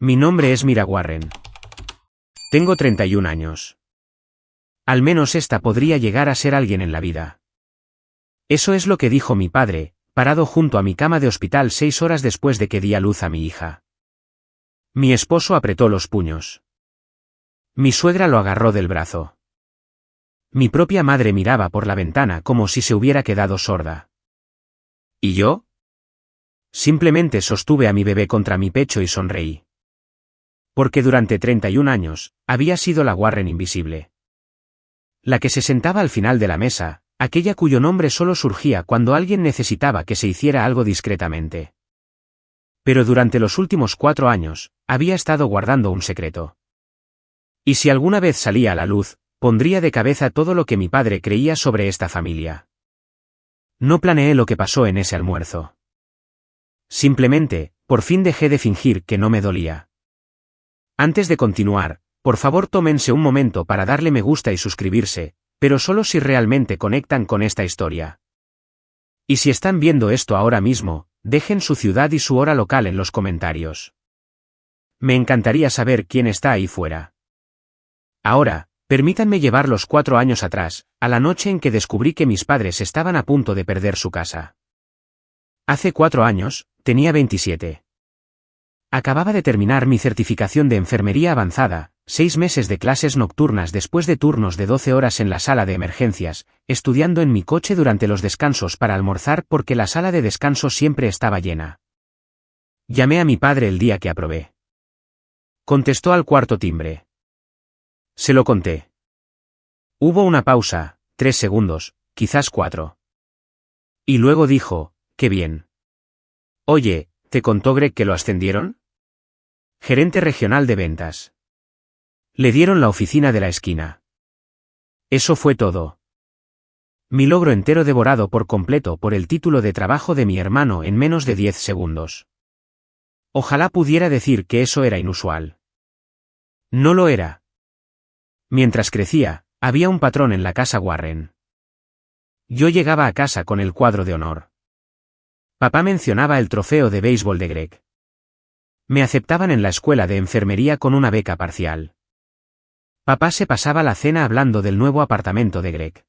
Mi nombre es Mira Warren. Tengo 31 años. Al menos esta podría llegar a ser alguien en la vida. Eso es lo que dijo mi padre, parado junto a mi cama de hospital 6 horas después de que di a luz a mi hija. Mi esposo apretó los puños. Mi suegra lo agarró del brazo. Mi propia madre miraba por la ventana como si se hubiera quedado sorda. ¿Y yo? Simplemente sostuve a mi bebé contra mi pecho y sonreí. Porque durante 31 años, había sido la Warren invisible. La que se sentaba al final de la mesa, aquella cuyo nombre solo surgía cuando alguien necesitaba que se hiciera algo discretamente. Pero durante los últimos 4 años, había estado guardando un secreto. Y si alguna vez salía a la luz, pondría de cabeza todo lo que mi padre creía sobre esta familia. No planeé lo que pasó en ese almuerzo. Simplemente, por fin dejé de fingir que no me dolía. Antes de continuar, por favor tómense un momento para darle me gusta y suscribirse, pero solo si realmente conectan con esta historia. Y si están viendo esto ahora mismo, dejen su ciudad y su hora local en los comentarios. Me encantaría saber quién está ahí fuera. Ahora, permítanme llevarlos 4 años atrás, a la noche en que descubrí que mis padres estaban a punto de perder su casa. Hace 4 años, tenía 27. Acababa de terminar mi certificación de enfermería avanzada, 6 meses de clases nocturnas después de turnos de 12 horas en la sala de emergencias, estudiando en mi coche durante los descansos para almorzar porque la sala de descanso siempre estaba llena. Llamé a mi padre el día que aprobé. Contestó al cuarto timbre. Se lo conté. Hubo una pausa, 3 segundos, quizás 4. Y luego dijo, «Qué bien. Oye, ¿te contó Greg que lo ascendieron? Gerente regional de ventas. Le dieron la oficina de la esquina». Eso fue todo. Mi logro entero devorado por completo por el título de trabajo de mi hermano en menos de 10 segundos. Ojalá pudiera decir que eso era inusual. No lo era. Mientras crecía, había un patrón en la casa Warren. Yo llegaba a casa con el cuadro de honor. Papá mencionaba el trofeo de béisbol de Greg. Me aceptaban en la escuela de enfermería con una beca parcial. Papá se pasaba la cena hablando del nuevo apartamento de Greg.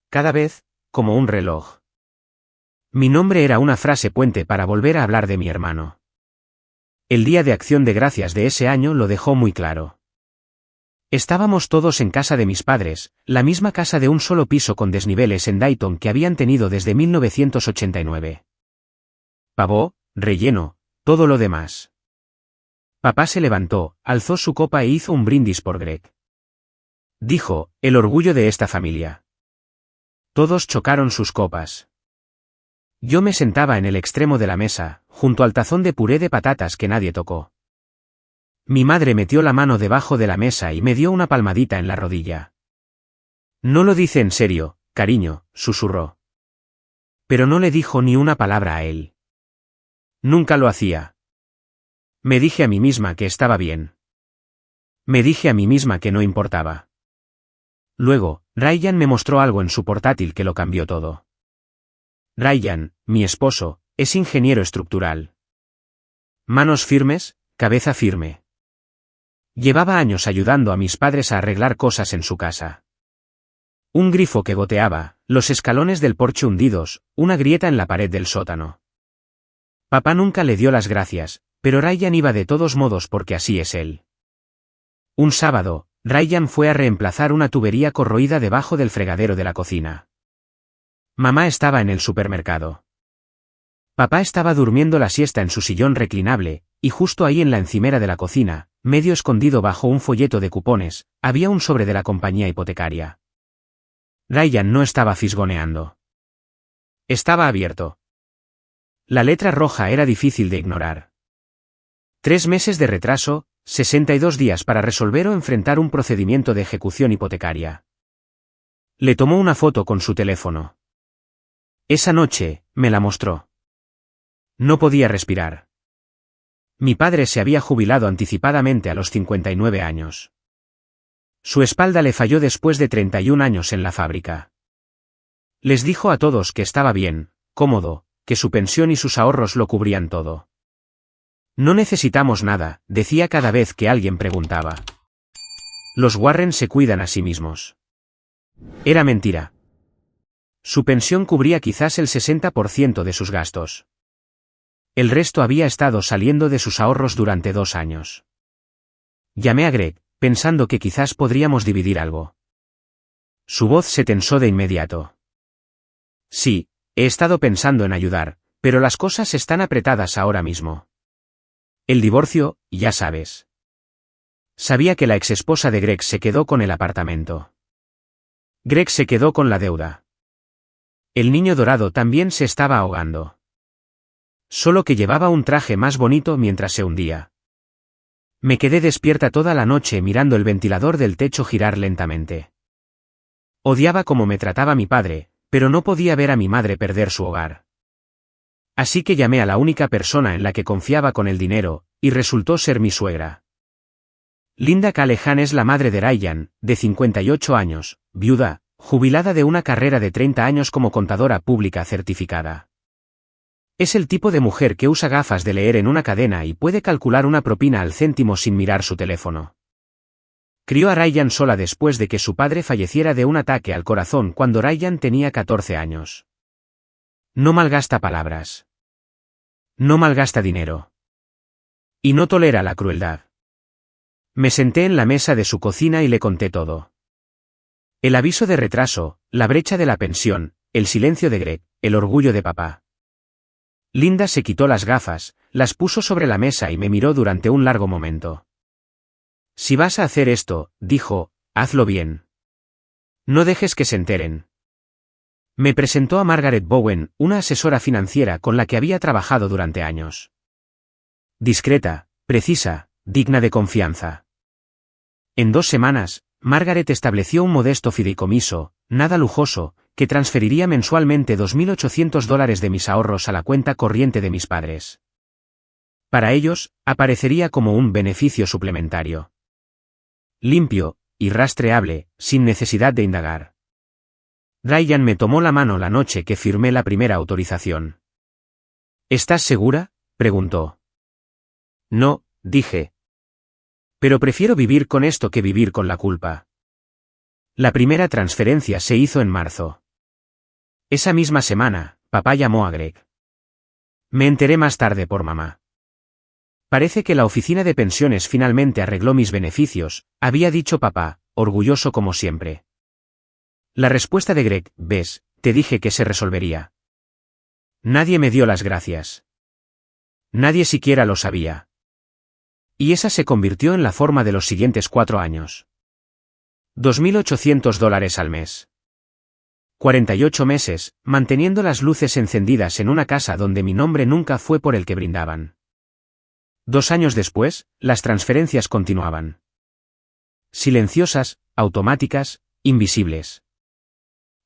Cada vez, como un reloj. Mi nombre era una frase puente para volver a hablar de mi hermano. El día de Acción de Gracias de ese año lo dejó muy claro. Estábamos todos en casa de mis padres, la misma casa de un solo piso con desniveles en Dayton que habían tenido desde 1989. Pavó, relleno, todo lo demás. Papá se levantó, alzó su copa e hizo un brindis por Greg. Dijo, el orgullo de esta familia. Todos chocaron sus copas. Yo me sentaba en el extremo de la mesa, junto al tazón de puré de patatas que nadie tocó. Mi madre metió la mano debajo de la mesa y me dio una palmadita en la rodilla. No lo dice en serio, cariño, susurró. Pero no le dijo ni una palabra a él. Nunca lo hacía. Me dije a mí misma que estaba bien. Me dije a mí misma que no importaba. Luego, Ryan me mostró algo en su portátil que lo cambió todo. Ryan, mi esposo, es ingeniero estructural. Manos firmes, cabeza firme. Llevaba años ayudando a mis padres a arreglar cosas en su casa. Un grifo que goteaba, los escalones del porche hundidos, una grieta en la pared del sótano. Papá nunca le dio las gracias, pero Ryan iba de todos modos porque así es él. Un sábado, Ryan fue a reemplazar una tubería corroída debajo del fregadero de la cocina. Mamá estaba en el supermercado. Papá estaba durmiendo la siesta en su sillón reclinable, y justo ahí en la encimera de la cocina, medio escondido bajo un folleto de cupones, había un sobre de la compañía hipotecaria. Ryan no estaba fisgoneando. Estaba abierto. La letra roja era difícil de ignorar. 3 meses de retraso, 62 días para resolver o enfrentar un procedimiento de ejecución hipotecaria. Le tomó una foto con su teléfono. Esa noche, me la mostró. No podía respirar. Mi padre se había jubilado anticipadamente a los 59 años. Su espalda le falló después de 31 años en la fábrica. Les dijo a todos que estaba bien, cómodo, que su pensión y sus ahorros lo cubrían todo. No necesitamos nada, decía cada vez que alguien preguntaba. Los Warren se cuidan a sí mismos. Era mentira. Su pensión cubría quizás el 60% de sus gastos. El resto había estado saliendo de sus ahorros durante 2 años. Llamé a Greg, pensando que quizás podríamos dividir algo. Su voz se tensó de inmediato. Sí, he estado pensando en ayudar, pero las cosas están apretadas ahora mismo. El divorcio, ya sabes. Sabía que la exesposa de Greg se quedó con el apartamento. Greg se quedó con la deuda. El niño dorado también se estaba ahogando. Solo que llevaba un traje más bonito mientras se hundía. Me quedé despierta toda la noche mirando el ventilador del techo girar lentamente. Odiaba cómo me trataba mi padre, pero no podía ver a mi madre perder su hogar. Así que llamé a la única persona en la que confiaba con el dinero, y resultó ser mi suegra. Linda Callahan es la madre de Ryan, de 58 años, viuda, jubilada de una carrera de 30 años como contadora pública certificada. Es el tipo de mujer que usa gafas de leer en una cadena y puede calcular una propina al céntimo sin mirar su teléfono. Crió a Ryan sola después de que su padre falleciera de un ataque al corazón cuando Ryan tenía 14 años. No malgasta palabras. No malgasta dinero. Y no tolera la crueldad. Me senté en la mesa de su cocina y le conté todo. El aviso de retraso, la brecha de la pensión, el silencio de Greg, el orgullo de papá. Linda se quitó las gafas, las puso sobre la mesa y me miró durante un largo momento. Si vas a hacer esto, dijo, hazlo bien. No dejes que se enteren. Me presentó a Margaret Bowen, una asesora financiera con la que había trabajado durante años. Discreta, precisa, digna de confianza. En 2 semanas, Margaret estableció un modesto fideicomiso, nada lujoso, que transferiría mensualmente $2.800 de mis ahorros a la cuenta corriente de mis padres. Para ellos, aparecería como un beneficio suplementario. Limpio, y rastreable, sin necesidad de indagar. Ryan me tomó la mano la noche que firmé la primera autorización. ¿Estás segura?, preguntó. No, dije. Pero prefiero vivir con esto que vivir con la culpa. La primera transferencia se hizo en marzo. Esa misma semana, papá llamó a Greg. Me enteré más tarde por mamá. Parece que la oficina de pensiones finalmente arregló mis beneficios, había dicho papá, orgulloso como siempre. La respuesta de Greg, ves, te dije que se resolvería. Nadie me dio las gracias. Nadie siquiera lo sabía. Y esa se convirtió en la forma de los siguientes 4 años. $2.800 al mes. 48 meses, manteniendo las luces encendidas en una casa donde mi nombre nunca fue por el que brindaban. 2 años después, las transferencias continuaban. Silenciosas, automáticas, invisibles.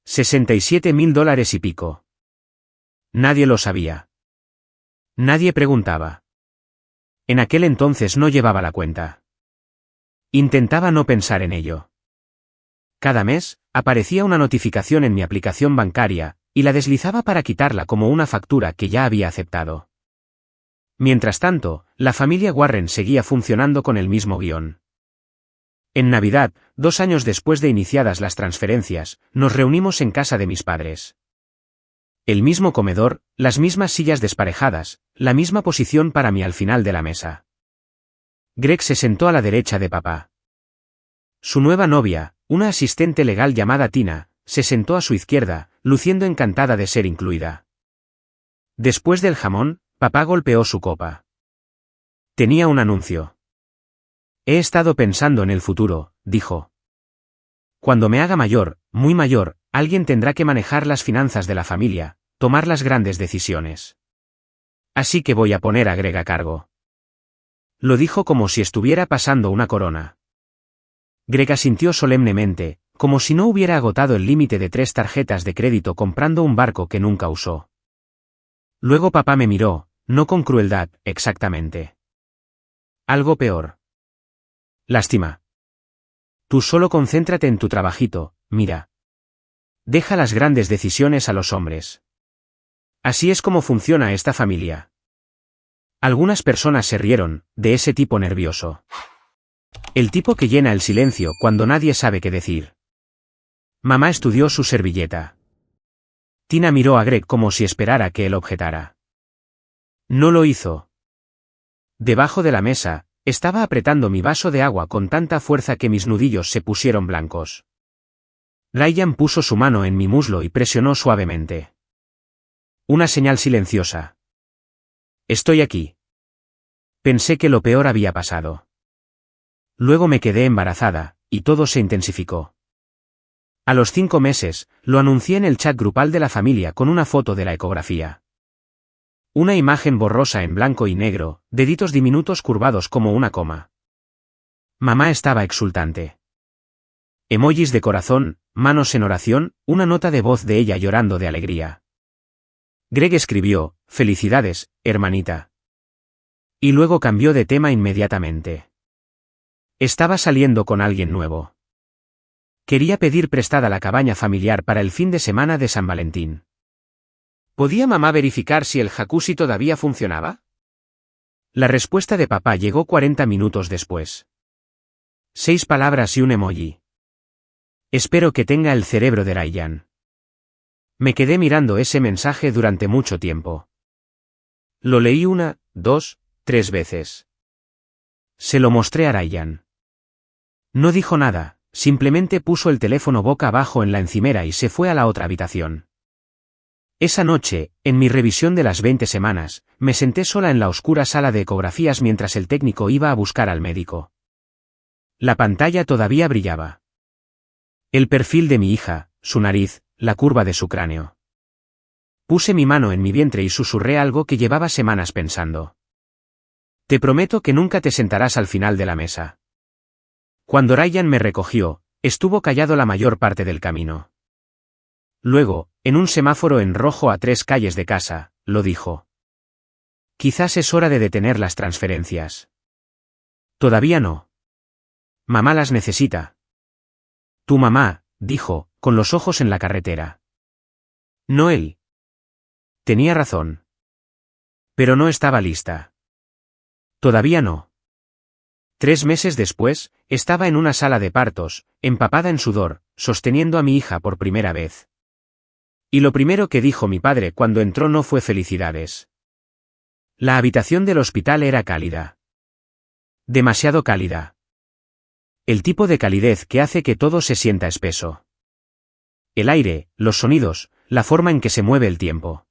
$67.000 y pico. Nadie lo sabía. Nadie preguntaba. En aquel entonces no llevaba la cuenta. Intentaba no pensar en ello. Cada mes, aparecía una notificación en mi aplicación bancaria, y la deslizaba para quitarla como una factura que ya había aceptado. Mientras tanto, la familia Warren seguía funcionando con el mismo guión. En Navidad, 2 años después de iniciadas las transferencias, nos reunimos en casa de mis padres. El mismo comedor, las mismas sillas desparejadas, la misma posición para mí al final de la mesa. Greg se sentó a la derecha de papá. Su nueva novia, una asistente legal llamada Tina, se sentó a su izquierda, luciendo encantada de ser incluida. Después del jamón, papá golpeó su copa. Tenía un anuncio. He estado pensando en el futuro, dijo. Cuando me haga mayor, muy mayor, alguien tendrá que manejar las finanzas de la familia, tomar las grandes decisiones. Así que voy a poner a Greg a cargo. Lo dijo como si estuviera pasando una corona. Greg asintió solemnemente, como si no hubiera agotado el límite de 3 tarjetas de crédito comprando un barco que nunca usó. Luego papá me miró, no con crueldad, exactamente. Algo peor. Lástima. Tú solo concéntrate en tu trabajito, mira. Deja las grandes decisiones a los hombres. Así es como funciona esta familia. Algunas personas se rieron, de ese tipo nervioso. El tipo que llena el silencio cuando nadie sabe qué decir. Mamá estudió su servilleta. Tina miró a Greg como si esperara que él objetara. No lo hizo. Debajo de la mesa, estaba apretando mi vaso de agua con tanta fuerza que mis nudillos se pusieron blancos. Ryan puso su mano en mi muslo y presionó suavemente. Una señal silenciosa. Estoy aquí. Pensé que lo peor había pasado. Luego me quedé embarazada, y todo se intensificó. A los 5 meses, lo anuncié en el chat grupal de la familia con una foto de la ecografía. Una imagen borrosa en blanco y negro, deditos diminutos curvados como una coma. Mamá estaba exultante. Emojis de corazón, manos en oración, una nota de voz de ella llorando de alegría. Greg escribió, felicidades, hermanita. Y luego cambió de tema inmediatamente. Estaba saliendo con alguien nuevo. Quería pedir prestada la cabaña familiar para el fin de semana de San Valentín. ¿Podía mamá verificar si el jacuzzi todavía funcionaba? La respuesta de papá llegó 40 minutos después. 6 palabras y un emoji. Espero que tenga el cerebro de Ryan. Me quedé mirando ese mensaje durante mucho tiempo. Lo leí 1, 2, 3 veces. Se lo mostré a Ryan. No dijo nada, simplemente puso el teléfono boca abajo en la encimera y se fue a la otra habitación. Esa noche, en mi revisión de las 20 semanas, me senté sola en la oscura sala de ecografías mientras el técnico iba a buscar al médico. La pantalla todavía brillaba. El perfil de mi hija, su nariz, la curva de su cráneo. Puse mi mano en mi vientre y susurré algo que llevaba semanas pensando. Te prometo que nunca te sentarás al final de la mesa. Cuando Ryan me recogió, estuvo callado la mayor parte del camino. Luego, en un semáforo en rojo a 3 calles de casa, lo dijo. Quizás es hora de detener las transferencias. Todavía no. Mamá las necesita. Tu mamá, dijo, con los ojos en la carretera. No él. Tenía razón. Pero no estaba lista. Todavía no. 3 meses después, estaba en una sala de partos, empapada en sudor, sosteniendo a mi hija por primera vez. Y lo primero que dijo mi padre cuando entró no fue felicidades. La habitación del hospital era cálida. Demasiado cálida. El tipo de calidez que hace que todo se sienta espeso. El aire, los sonidos, la forma en que se mueve el tiempo.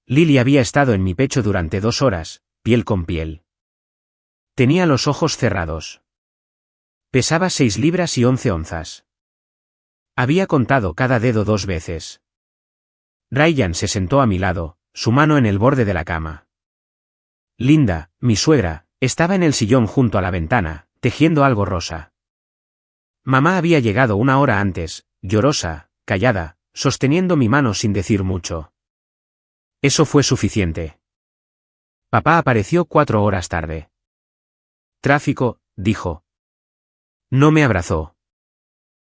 Lily había estado en mi pecho durante 2 horas, piel con piel. Tenía los ojos cerrados. Pesaba 6 libras y 11 onzas. Había contado cada dedo 2 veces. Ryan se sentó a mi lado, su mano en el borde de la cama. Linda, mi suegra, estaba en el sillón junto a la ventana, tejiendo algo rosa. Mamá había llegado 1 hora antes, llorosa, callada, sosteniendo mi mano sin decir mucho. Eso fue suficiente. Papá apareció 4 horas tarde. Tráfico, dijo. No me abrazó.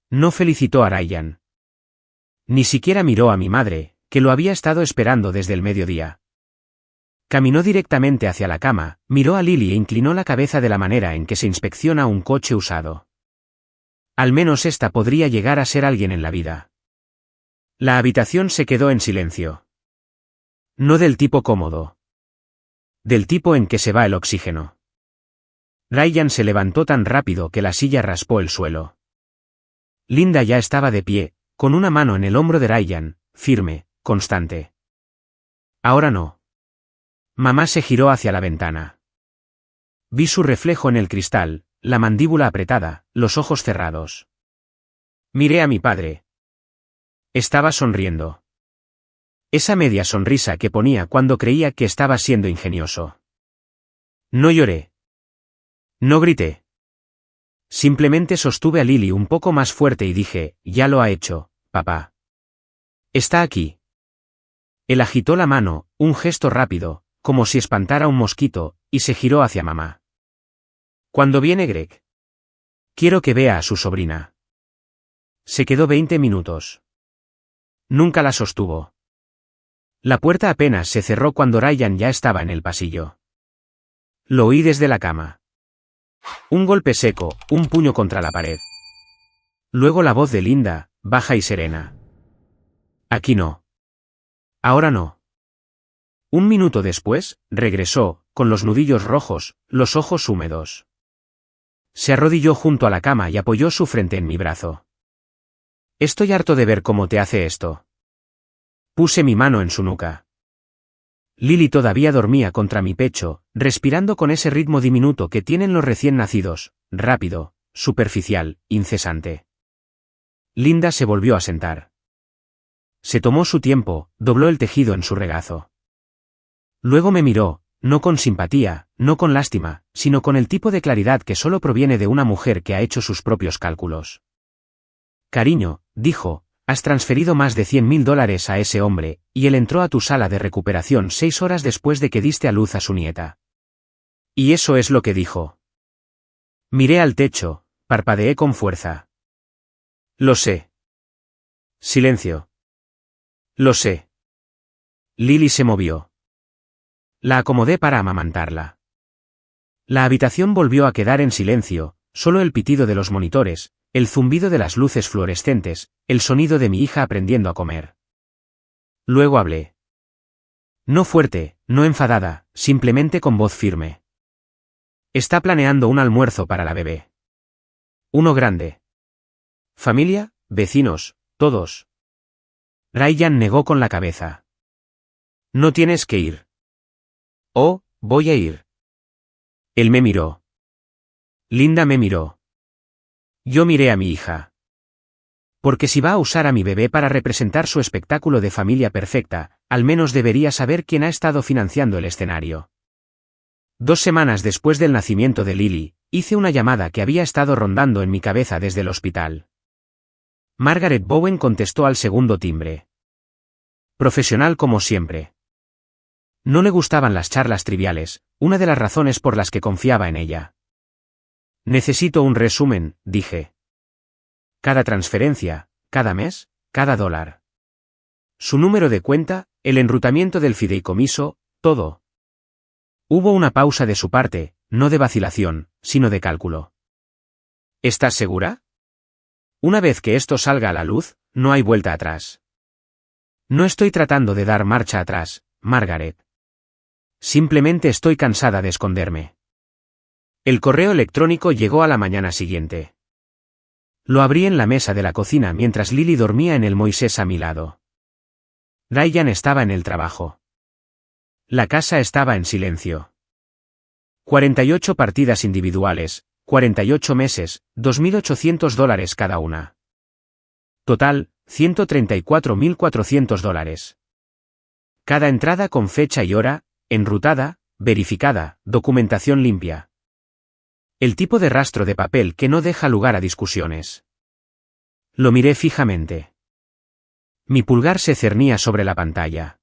No felicitó a Ryan. Ni siquiera miró a mi madre, que lo había estado esperando desde el mediodía. Caminó directamente hacia la cama, miró a Lily e inclinó la cabeza de la manera en que se inspecciona un coche usado. Al menos esta podría llegar a ser alguien en la vida. La habitación se quedó en silencio. No del tipo cómodo. Del tipo en que se va el oxígeno. Ryan se levantó tan rápido que la silla raspó el suelo. Linda ya estaba de pie, con una mano en el hombro de Ryan, firme, constante. Ahora no. Mamá se giró hacia la ventana. Vi su reflejo en el cristal, la mandíbula apretada, los ojos cerrados. Miré a mi padre. Estaba sonriendo. Esa media sonrisa que ponía cuando creía que estaba siendo ingenioso. No lloré. No grité. Simplemente sostuve a Lily un poco más fuerte y dije, ya lo ha hecho, papá. Está aquí. Él agitó la mano, un gesto rápido, como si espantara un mosquito, y se giró hacia mamá. ¿Cuándo viene Greg? Quiero que vea a su sobrina. Se quedó 20 minutos. Nunca la sostuvo. La puerta apenas se cerró cuando Ryan ya estaba en el pasillo. Lo oí desde la cama. Un golpe seco, un puño contra la pared. Luego la voz de Linda, baja y serena. Aquí no. Ahora no. Un minuto después, regresó, con los nudillos rojos, los ojos húmedos. Se arrodilló junto a la cama y apoyó su frente en mi brazo. Estoy harto de ver cómo te hace esto. Puse mi mano en su nuca. Lily todavía dormía contra mi pecho, respirando con ese ritmo diminuto que tienen los recién nacidos, rápido, superficial, incesante. Linda se volvió a sentar. Se tomó su tiempo, dobló el tejido en su regazo. Luego me miró, no con simpatía, no con lástima, sino con el tipo de claridad que solo proviene de una mujer que ha hecho sus propios cálculos. Cariño, dijo, has transferido más de $100.000 a ese hombre, y él entró a tu sala de recuperación 6 horas después de que diste a luz a su nieta. Y eso es lo que dijo. Miré al techo, parpadeé con fuerza. Lo sé. Silencio. Lo sé. Lily se movió. La acomodé para amamantarla. La habitación volvió a quedar en silencio, solo el pitido de los monitores, el zumbido de las luces fluorescentes, el sonido de mi hija aprendiendo a comer. Luego hablé. No fuerte, no enfadada, simplemente con voz firme. Está planeando un almuerzo para la bebé. Uno grande. Familia, vecinos, todos. Ryan negó con la cabeza. No tienes que ir. Oh, voy a ir. Él me miró. Linda me miró. Yo miré a mi hija. Porque si va a usar a mi bebé para representar su espectáculo de familia perfecta, al menos debería saber quién ha estado financiando el escenario. 2 semanas después del nacimiento de Lily, hice una llamada que había estado rondando en mi cabeza desde el hospital. Margaret Bowen contestó al segundo timbre. Profesional como siempre. No le gustaban las charlas triviales, una de las razones por las que confiaba en ella. Necesito un resumen, dije. Cada transferencia, cada mes, cada dólar. Su número de cuenta, el enrutamiento del fideicomiso, todo. Hubo una pausa de su parte, no de vacilación, sino de cálculo. ¿Estás segura? Una vez que esto salga a la luz, no hay vuelta atrás. No estoy tratando de dar marcha atrás, Margaret. Simplemente estoy cansada de esconderme. El correo electrónico llegó a la mañana siguiente. Lo abrí en la mesa de la cocina mientras Lily dormía en el Moisés a mi lado. Ryan estaba en el trabajo. La casa estaba en silencio. 48 partidas individuales, 48 meses, $2.800 cada una. Total, $134.400. Cada entrada con fecha y hora, enrutada, verificada, documentación limpia. El tipo de rastro de papel que no deja lugar a discusiones. Lo miré fijamente. Mi pulgar se cernía sobre la pantalla.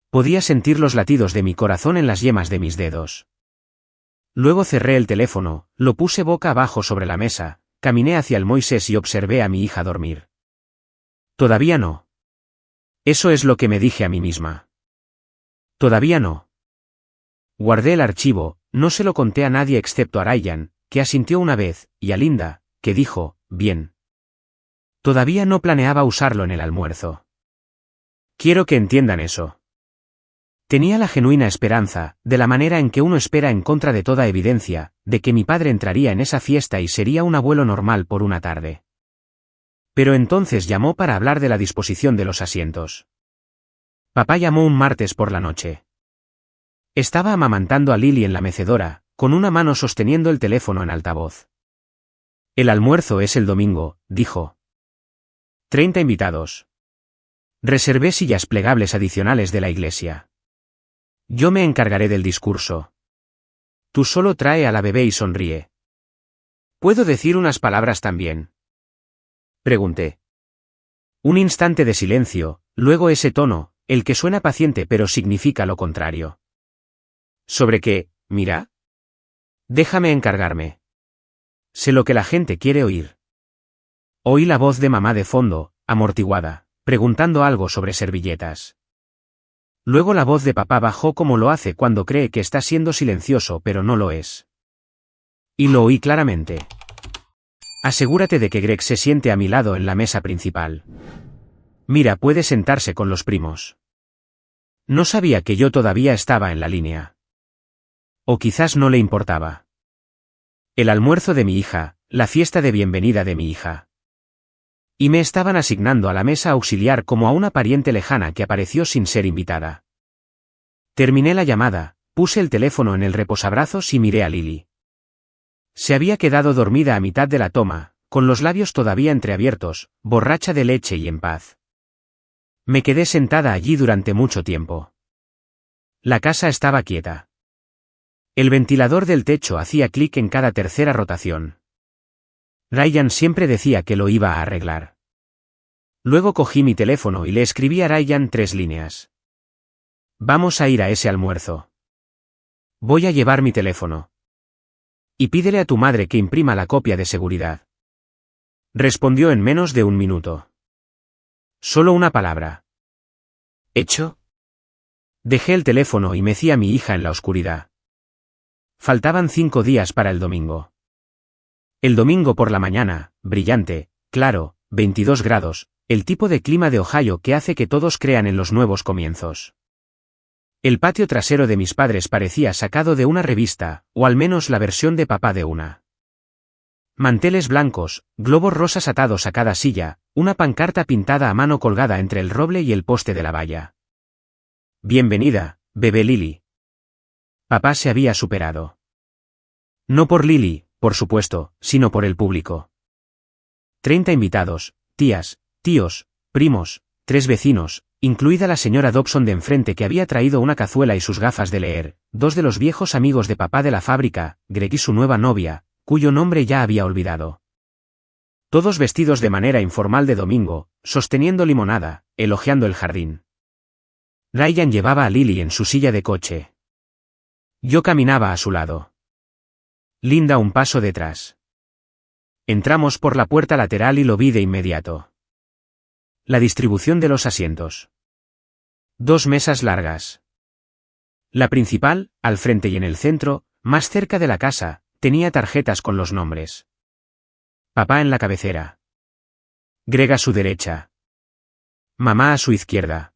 Podía sentir los latidos de mi corazón en las yemas de mis dedos. Luego cerré el teléfono, lo puse boca abajo sobre la mesa, caminé hacia el Moisés y observé a mi hija dormir. Todavía no. Eso es lo que me dije a mí misma. Todavía no. Guardé el archivo, no se lo conté a nadie excepto a Ryan, que asintió una vez, y a Linda, que dijo, bien. Todavía no planeaba usarlo en el almuerzo. Quiero que entiendan eso. Tenía la genuina esperanza, de la manera en que uno espera en contra de toda evidencia, de que mi padre entraría en esa fiesta y sería un abuelo normal por una tarde. Pero entonces llamó para hablar de la disposición de los asientos. Papá llamó un martes por la noche. Estaba amamantando a Lily en la mecedora, con una mano sosteniendo el teléfono en altavoz. El almuerzo es el domingo, dijo. 30 invitados. Reservé sillas plegables adicionales de la iglesia. Yo me encargaré del discurso. Tú solo trae a la bebé y sonríe. ¿Puedo decir unas palabras también? Pregunté. Un instante de silencio, luego ese tono, el que suena paciente pero significa lo contrario. ¿Sobre qué, mira? Déjame encargarme. Sé lo que la gente quiere oír. Oí la voz de mamá de fondo, amortiguada, preguntando algo sobre servilletas. Luego la voz de papá bajó como lo hace cuando cree que está siendo silencioso pero no lo es. Y lo oí claramente. Asegúrate de que Greg se siente a mi lado en la mesa principal. Mira, puede sentarse con los primos. No sabía que yo todavía estaba en la línea. O quizás no le importaba. El almuerzo de mi hija, la fiesta de bienvenida de mi hija. Y me estaban asignando a la mesa auxiliar como a una pariente lejana que apareció sin ser invitada. Terminé la llamada, puse el teléfono en el reposabrazos y miré a Lily. Se había quedado dormida a mitad de la toma, con los labios todavía entreabiertos, borracha de leche y en paz. Me quedé sentada allí durante mucho tiempo. La casa estaba quieta. El ventilador del techo hacía clic en cada tercera rotación. Ryan siempre decía que lo iba a arreglar. Luego cogí mi teléfono y le escribí a Ryan 3 líneas. Vamos a ir a ese almuerzo. Voy a llevar mi teléfono. Y pídele a tu madre que imprima la copia de seguridad. Respondió en menos de un minuto. Solo una palabra. ¿Hecho? Dejé el teléfono y mecí a mi hija en la oscuridad. Faltaban 5 días para el domingo. El domingo por la mañana, brillante, claro, 22 grados, el tipo de clima de Ohio que hace que todos crean en los nuevos comienzos. El patio trasero de mis padres parecía sacado de una revista, o al menos la versión de papá de una. Manteles blancos, globos rosas atados a cada silla, una pancarta pintada a mano colgada entre el roble y el poste de la valla. Bienvenida, bebé Lily. Papá se había superado. No por Lily, por supuesto, sino por el público. 30 invitados, tías, tíos, primos, 3 vecinos, incluida la señora Dobson de enfrente que había traído una cazuela y sus gafas de leer, 2 de los viejos amigos de papá de la fábrica, Greg y su nueva novia, cuyo nombre ya había olvidado. Todos vestidos de manera informal de domingo, sosteniendo limonada, elogiando el jardín. Ryan llevaba a Lily en su silla de coche. Yo caminaba a su lado. Linda un paso detrás. Entramos por la puerta lateral y lo vi de inmediato. La distribución de los asientos. 2 mesas largas. La principal, al frente y en el centro, más cerca de la casa, tenía tarjetas con los nombres. Papá en la cabecera. Greg a su derecha. Mamá a su izquierda.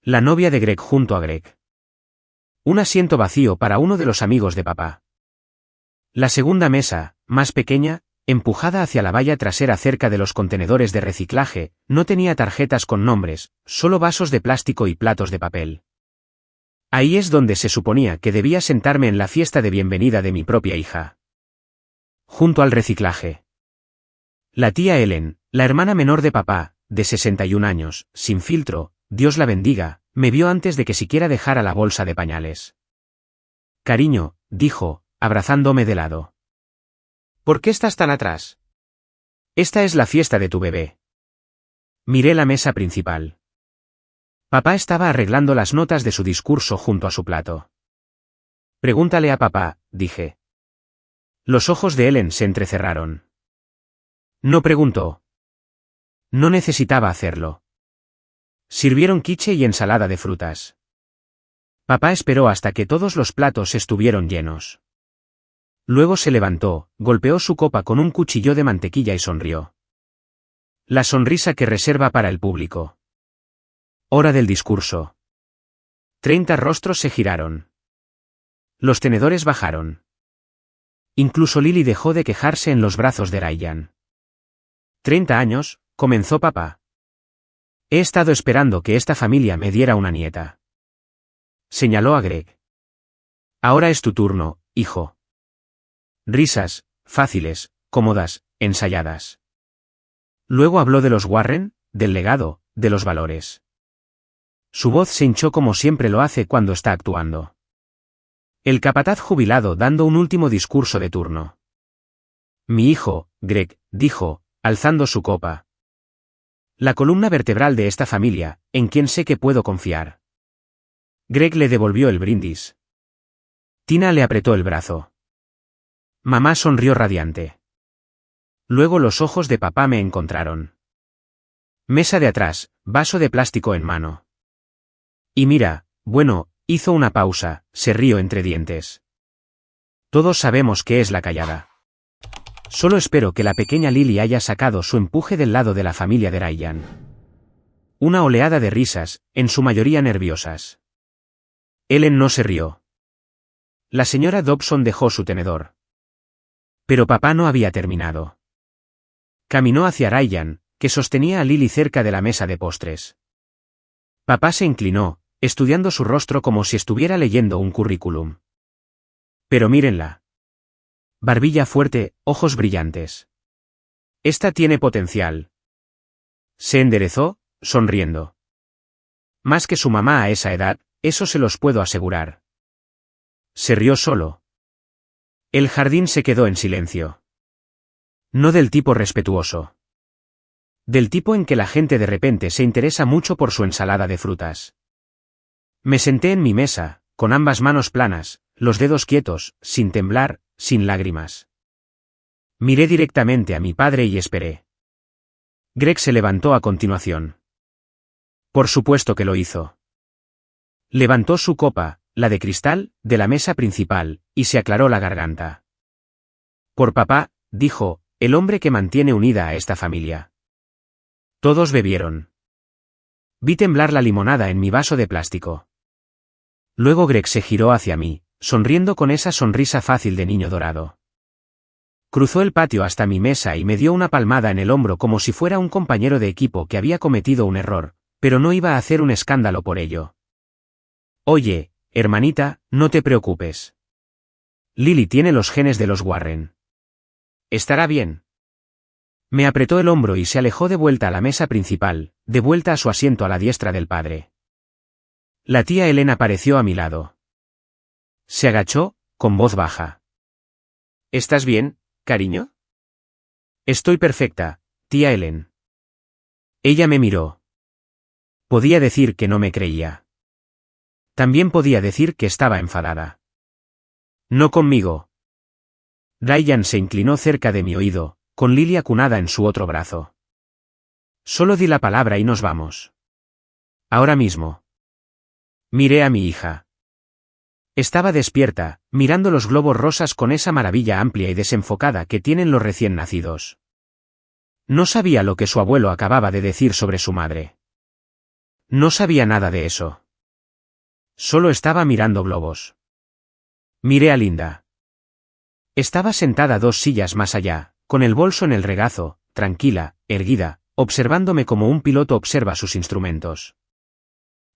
La novia de Greg junto a Greg. Un asiento vacío para uno de los amigos de papá. La segunda mesa, más pequeña, empujada hacia la valla trasera cerca de los contenedores de reciclaje, no tenía tarjetas con nombres, solo vasos de plástico y platos de papel. Ahí es donde se suponía que debía sentarme en la fiesta de bienvenida de mi propia hija. Junto al reciclaje. La tía Ellen, la hermana menor de papá, de 61 años, sin filtro, Dios la bendiga, me vio antes de que siquiera dejara la bolsa de pañales. Cariño, dijo, abrazándome de lado. ¿Por qué estás tan atrás? Esta es la fiesta de tu bebé. Miré la mesa principal. Papá estaba arreglando las notas de su discurso junto a su plato. Pregúntale a papá, dije. Los ojos de Ellen se entrecerraron. No preguntó. No necesitaba hacerlo. Sirvieron quiche y ensalada de frutas. Papá esperó hasta que todos los platos estuvieron llenos. Luego se levantó, golpeó su copa con un cuchillo de mantequilla y sonrió. La sonrisa que reserva para el público. Hora del discurso. 30 rostros se giraron. Los tenedores bajaron. Incluso Lily dejó de quejarse en los brazos de Ryan. 30 años, comenzó papá. He estado esperando que esta familia me diera una nieta. Señaló a Greg. Ahora es tu turno, hijo. Risas, fáciles, cómodas, ensayadas. Luego habló de los Warren, del legado, de los valores. Su voz se hinchó como siempre lo hace cuando está actuando. El capataz jubilado dando un último discurso de turno. Mi hijo, Greg, dijo, alzando su copa. La columna vertebral de esta familia, en quien sé que puedo confiar. Greg le devolvió el brindis. Tina le apretó el brazo. Mamá sonrió radiante. Luego los ojos de papá me encontraron. Mesa de atrás, vaso de plástico en mano. Y mira, bueno, hizo una pausa, se rió entre dientes. Todos sabemos qué es la callada. Solo espero que la pequeña Lily haya sacado su empuje del lado de la familia de Ryan. Una oleada de risas, en su mayoría nerviosas. Ellen no se rió. La señora Dobson dejó su tenedor. Pero papá no había terminado. Caminó hacia Ryan, que sostenía a Lily cerca de la mesa de postres. Papá se inclinó, estudiando su rostro como si estuviera leyendo un currículum. Pero mírenla. Barbilla fuerte, ojos brillantes. Esta tiene potencial. Se enderezó, sonriendo. Más que su mamá a esa edad, eso se los puedo asegurar. Se rió solo. El jardín se quedó en silencio. No del tipo respetuoso. Del tipo en que la gente de repente se interesa mucho por su ensalada de frutas. Me senté en mi mesa, con ambas manos planas, los dedos quietos, sin temblar, sin lágrimas. Miré directamente a mi padre y esperé. Greg se levantó a continuación. Por supuesto que lo hizo. Levantó su copa, la de cristal, de la mesa principal, y se aclaró la garganta. Por papá, dijo, el hombre que mantiene unida a esta familia. Todos bebieron. Vi temblar la limonada en mi vaso de plástico. Luego Greg se giró hacia mí, sonriendo con esa sonrisa fácil de niño dorado. Cruzó el patio hasta mi mesa y me dio una palmada en el hombro como si fuera un compañero de equipo que había cometido un error, pero no iba a hacer un escándalo por ello. Oye, hermanita, no te preocupes. Lily tiene los genes de los Warren. Estará bien. Me apretó el hombro y se alejó de vuelta a la mesa principal, de vuelta a su asiento a la diestra del padre. La tía Ellen apareció a mi lado. Se agachó, con voz baja. ¿Estás bien, cariño? Estoy perfecta, tía Ellen. Ella me miró. Podía decir que no me creía. También podía decir que estaba enfadada. No conmigo. Ryan se inclinó cerca de mi oído, con Lily acunada en su otro brazo. Solo di la palabra y nos vamos. Ahora mismo. Miré a mi hija. Estaba despierta, mirando los globos rosas con esa maravilla amplia y desenfocada que tienen los recién nacidos. No sabía lo que su abuelo acababa de decir sobre su madre. No sabía nada de eso. Solo estaba mirando globos. Miré a Linda. Estaba sentada 2 sillas más allá, con el bolso en el regazo, tranquila, erguida, observándome como un piloto observa sus instrumentos.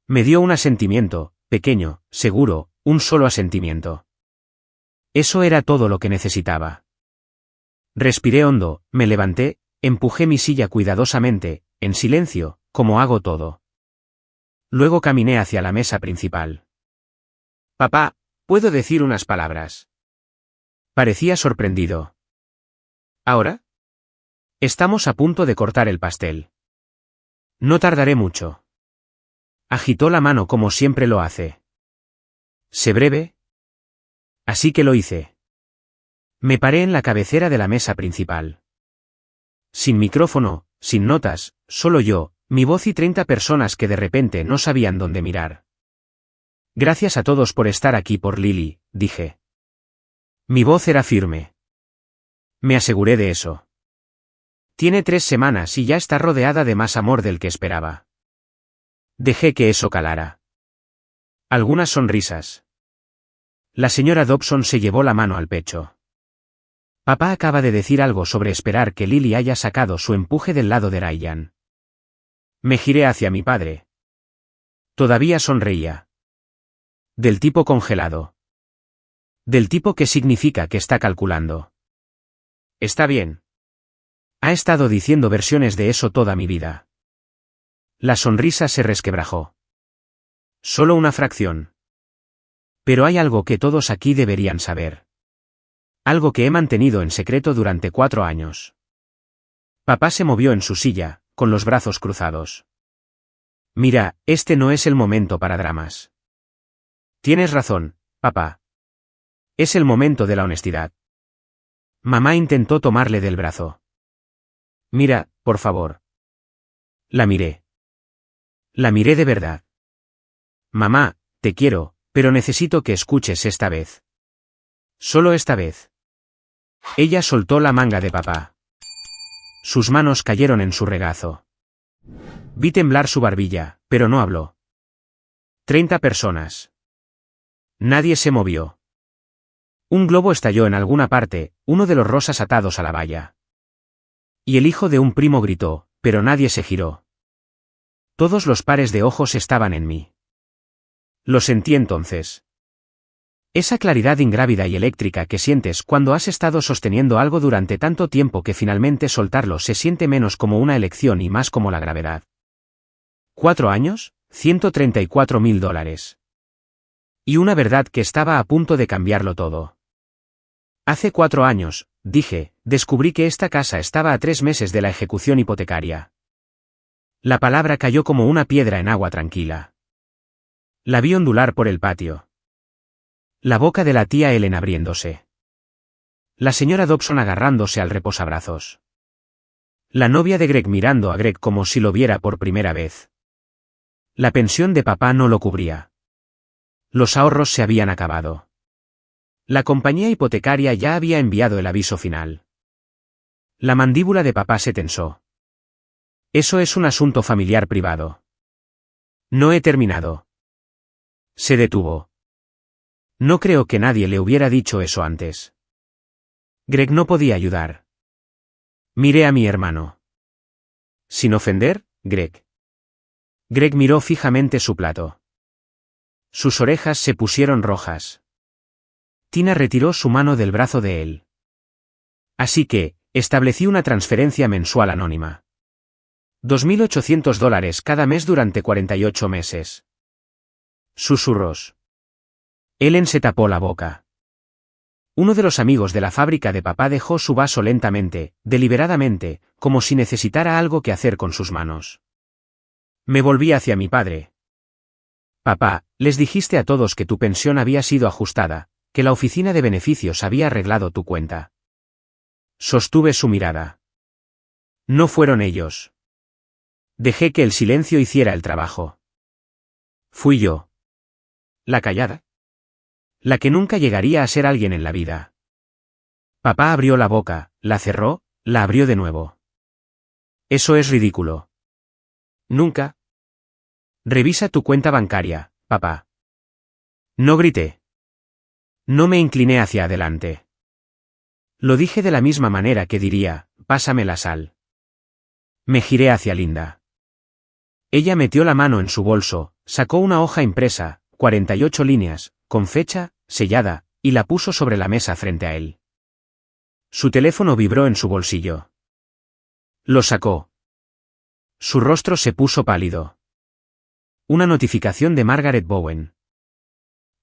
Me dio un asentimiento, pequeño, seguro, un solo asentimiento. Eso era todo lo que necesitaba. Respiré hondo, me levanté, empujé mi silla cuidadosamente, en silencio, como hago todo. Luego caminé hacia la mesa principal. Papá, ¿puedo decir unas palabras? Parecía sorprendido. ¿Ahora? Estamos a punto de cortar el pastel. No tardaré mucho. Agitó la mano como siempre lo hace. ¿Sé breve? Así que lo hice. Me paré en la cabecera de la mesa principal. Sin micrófono, sin notas, solo yo, mi voz y 30 personas que de repente no sabían dónde mirar. Gracias a todos por estar aquí por Lily, dije. Mi voz era firme. Me aseguré de eso. Tiene 3 semanas y ya está rodeada de más amor del que esperaba. Dejé que eso calara. Algunas sonrisas. La señora Dobson se llevó la mano al pecho. Papá acaba de decir algo sobre esperar que Lily haya sacado su empuje del lado de Ryan. Me giré hacia mi padre. Todavía sonreía. Del tipo congelado. Del tipo que significa que está calculando. Está bien. Ha estado diciendo versiones de eso toda mi vida. La sonrisa se resquebrajó. Solo una fracción. Pero hay algo que todos aquí deberían saber. Algo que he mantenido en secreto durante 4 años. Papá se movió en su silla, con los brazos cruzados. Mira, este no es el momento para dramas. Tienes razón, papá. Es el momento de la honestidad. Mamá intentó tomarle del brazo. Mira, por favor. La miré. La miré de verdad. Mamá, te quiero, pero necesito que escuches esta vez. Solo esta vez. Ella soltó la manga de papá. Sus manos cayeron en su regazo. Vi temblar su barbilla, pero no habló. 30 personas. Nadie se movió. Un globo estalló en alguna parte, uno de los rosas atados a la valla. Y el hijo de un primo gritó, pero nadie se giró. Todos los pares de ojos estaban en mí. Lo sentí entonces. Esa claridad ingrávida y eléctrica que sientes cuando has estado sosteniendo algo durante tanto tiempo que finalmente soltarlo se siente menos como una elección y más como la gravedad. 4 años, $134.000. Y una verdad que estaba a punto de cambiarlo todo. Hace 4 años, dije, descubrí que esta casa estaba a 3 meses de la ejecución hipotecaria. La palabra cayó como una piedra en agua tranquila. La vi ondular por el patio. La boca de la tía Ellen abriéndose. La señora Dobson agarrándose al reposabrazos. La novia de Greg mirando a Greg como si lo viera por primera vez. La pensión de papá no lo cubría. Los ahorros se habían acabado. La compañía hipotecaria ya había enviado el aviso final. La mandíbula de papá se tensó. Eso es un asunto familiar privado. No he terminado. Se detuvo. No creo que nadie le hubiera dicho eso antes. Greg no podía ayudar. Miré a mi hermano. Sin ofender, Greg. Greg miró fijamente su plato. Sus orejas se pusieron rojas. Tina retiró su mano del brazo de él. Así que, establecí una transferencia mensual anónima. $2.800 cada mes durante 48 meses. Susurros. Ellen se tapó la boca. Uno de los amigos de la fábrica de papá dejó su vaso lentamente, deliberadamente, como si necesitara algo que hacer con sus manos. Me volví hacia mi padre. Papá, les dijiste a todos que tu pensión había sido ajustada, que la oficina de beneficios había arreglado tu cuenta. Sostuve su mirada. No fueron ellos. Dejé que el silencio hiciera el trabajo. Fui yo. La callada. La que nunca llegaría a ser alguien en la vida. Papá abrió la boca, la cerró, la abrió de nuevo. Eso es ridículo. Nunca. Revisa tu cuenta bancaria, papá. No grité. No me incliné hacia adelante. Lo dije de la misma manera que diría, pásame la sal. Me giré hacia Linda. Ella metió la mano en su bolso, sacó una hoja impresa, 48 líneas, con fecha, sellada, y la puso sobre la mesa frente a él. Su teléfono vibró en su bolsillo. Lo sacó. Su rostro se puso pálido. Una notificación de Margaret Bowen.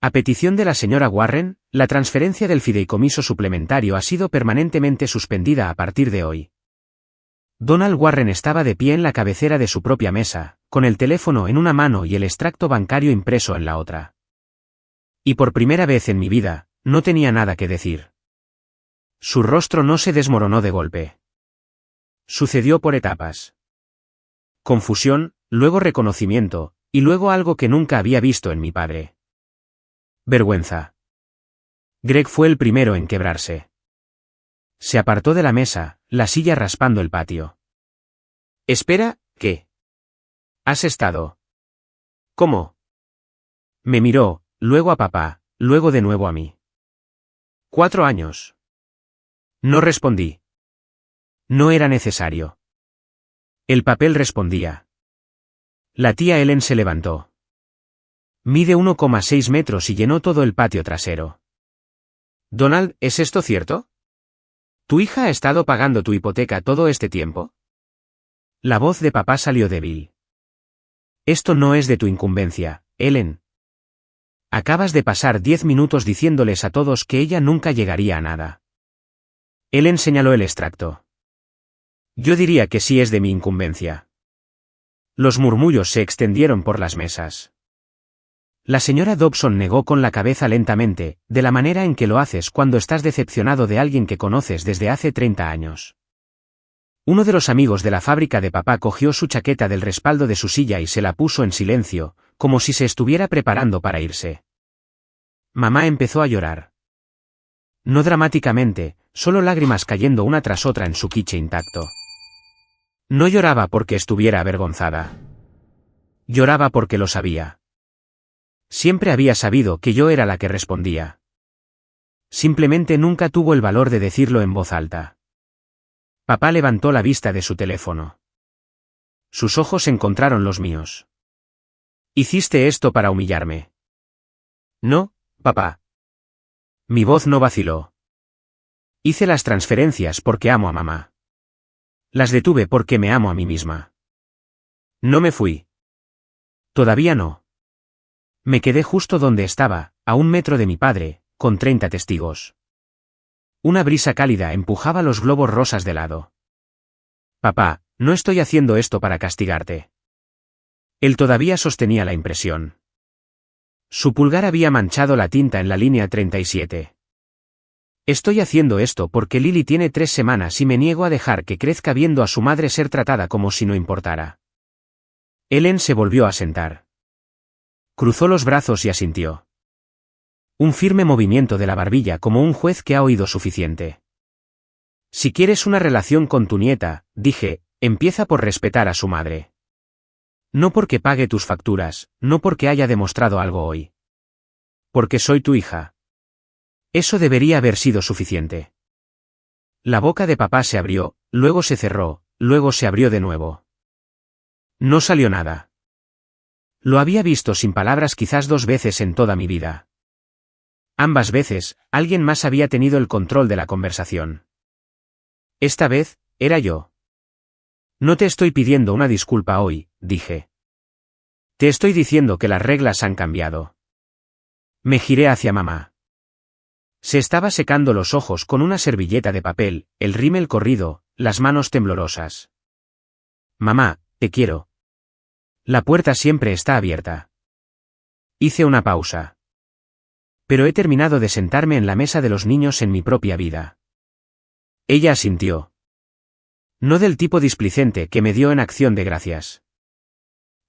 A petición de la señora Warren, la transferencia del fideicomiso suplementario ha sido permanentemente suspendida a partir de hoy. Donald Warren estaba de pie en la cabecera de su propia mesa, con el teléfono en una mano y el extracto bancario impreso en la otra. Y por primera vez en mi vida, no tenía nada que decir. Su rostro no se desmoronó de golpe. Sucedió por etapas. Confusión, luego reconocimiento, y luego algo que nunca había visto en mi padre. Vergüenza. Greg fue el primero en quebrarse. Se apartó de la mesa, la silla raspando el patio. Espera, ¿qué? ¿Has estado? ¿Cómo? Me miró, luego a papá, luego de nuevo a mí. 4 años. No respondí. No era necesario. El papel respondía. La tía Ellen se levantó. Mide 1,6 metros y llenó todo el patio trasero. Donald, ¿es esto cierto? ¿Tu hija ha estado pagando tu hipoteca todo este tiempo? La voz de papá salió débil. Esto no es de tu incumbencia, Ellen. Acabas de pasar 10 minutos diciéndoles a todos que ella nunca llegaría a nada. Ellen señaló el extracto. Yo diría que sí es de mi incumbencia. Los murmullos se extendieron por las mesas. La señora Dobson negó con la cabeza lentamente, de la manera en que lo haces cuando estás decepcionado de alguien que conoces desde hace 30 años. Uno de los amigos de la fábrica de papá cogió su chaqueta del respaldo de su silla y se la puso en silencio, como si se estuviera preparando para irse. Mamá empezó a llorar. No dramáticamente, solo lágrimas cayendo una tras otra en su quiche intacto. No lloraba porque estuviera avergonzada. Lloraba porque lo sabía. Siempre había sabido que yo era la que respondía. Simplemente nunca tuvo el valor de decirlo en voz alta. Papá levantó la vista de su teléfono. Sus ojos encontraron los míos. ¿Hiciste esto para humillarme? No, papá. Mi voz no vaciló. Hice las transferencias porque amo a mamá. Las detuve porque me amo a mí misma. No me fui. Todavía no. Me quedé justo donde estaba, a 1 metro de mi padre, con 30 testigos. Una brisa cálida empujaba los globos rosas de lado. Papá, no estoy haciendo esto para castigarte. Él todavía sostenía la impresión. Su pulgar había manchado la tinta en la línea 37. Estoy haciendo esto porque Lily tiene 3 semanas y me niego a dejar que crezca viendo a su madre ser tratada como si no importara. Ellen se volvió a sentar. Cruzó los brazos y asintió. Un firme movimiento de la barbilla como un juez que ha oído suficiente. Si quieres una relación con tu nieta, dije, empieza por respetar a su madre. No porque pague tus facturas, no porque haya demostrado algo hoy. Porque soy tu hija. Eso debería haber sido suficiente. La boca de papá se abrió, luego se cerró, luego se abrió de nuevo. No salió nada. Lo había visto sin palabras quizás 2 veces en toda mi vida. Ambas veces, alguien más había tenido el control de la conversación. Esta vez, era yo. No te estoy pidiendo una disculpa hoy, dije. Te estoy diciendo que las reglas han cambiado. Me giré hacia mamá. Se estaba secando los ojos con una servilleta de papel, el rímel corrido, las manos temblorosas. Mamá, te quiero. La puerta siempre está abierta. Hice una pausa. Pero he terminado de sentarme en la mesa de los niños en mi propia vida. Ella asintió. No del tipo displicente que me dio en Acción de Gracias.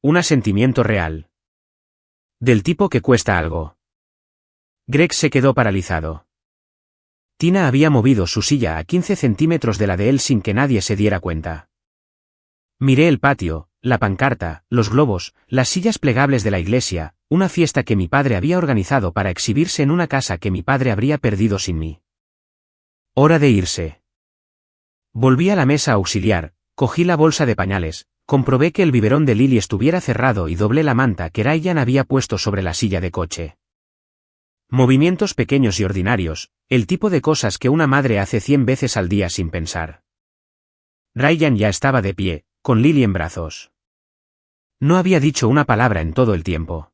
Un asentimiento real. Del tipo que cuesta algo. Greg se quedó paralizado. Tina había movido su silla a 15 centímetros de la de él sin que nadie se diera cuenta. Miré el patio, la pancarta, los globos, las sillas plegables de la iglesia, una fiesta que mi padre había organizado para exhibirse en una casa que mi padre habría perdido sin mí. Hora de irse. Volví a la mesa auxiliar, cogí la bolsa de pañales, comprobé que el biberón de Lily estuviera cerrado y doblé la manta que Ryan había puesto sobre la silla de coche. Movimientos pequeños y ordinarios, el tipo de cosas que una madre hace 100 veces al día sin pensar. Ryan ya estaba de pie, con Lily en brazos. No había dicho una palabra en todo el tiempo.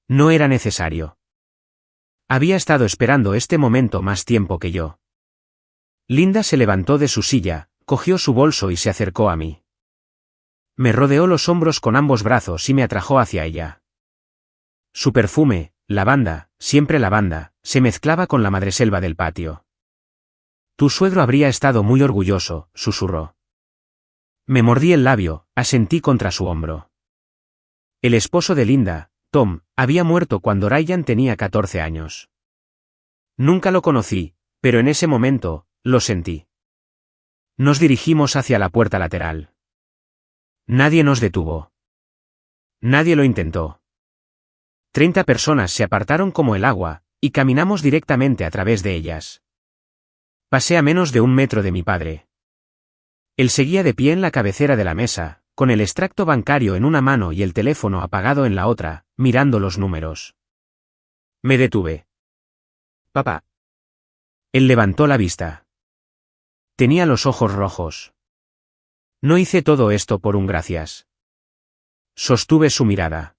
No era necesario. Había estado esperando este momento más tiempo que yo. Linda se levantó de su silla, cogió su bolso y se acercó a mí. Me rodeó los hombros con ambos brazos y me atrajo hacia ella. Su perfume, lavanda, siempre lavanda, se mezclaba con la madreselva del patio. Tu suegro habría estado muy orgulloso, susurró. Me mordí el labio, asentí contra su hombro. El esposo de Linda, Tom, había muerto cuando Ryan tenía 14 años. Nunca lo conocí, pero en ese momento, lo sentí. Nos dirigimos hacia la puerta lateral. Nadie nos detuvo. Nadie lo intentó. 30 personas se apartaron como el agua, y caminamos directamente a través de ellas. Pasé a menos de 1 metro de mi padre. Él seguía de pie en la cabecera de la mesa, con el extracto bancario en una mano y el teléfono apagado en la otra, mirando los números. Me detuve. Papá. Él levantó la vista. Tenía los ojos rojos. No hice todo esto por un gracias. Sostuve su mirada.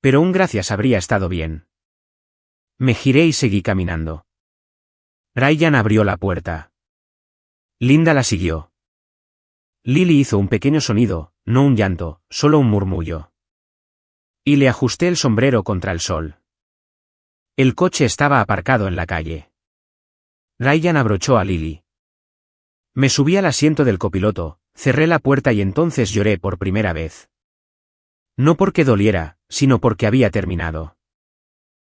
Pero un gracias habría estado bien. Me giré y seguí caminando. Ryan abrió la puerta. Linda la siguió. Lily hizo un pequeño sonido, no un llanto, solo un murmullo. Y le ajusté el sombrero contra el sol. El coche estaba aparcado en la calle. Ryan abrochó a Lily. Me subí al asiento del copiloto, cerré la puerta y entonces lloré por primera vez. No porque doliera, sino porque había terminado.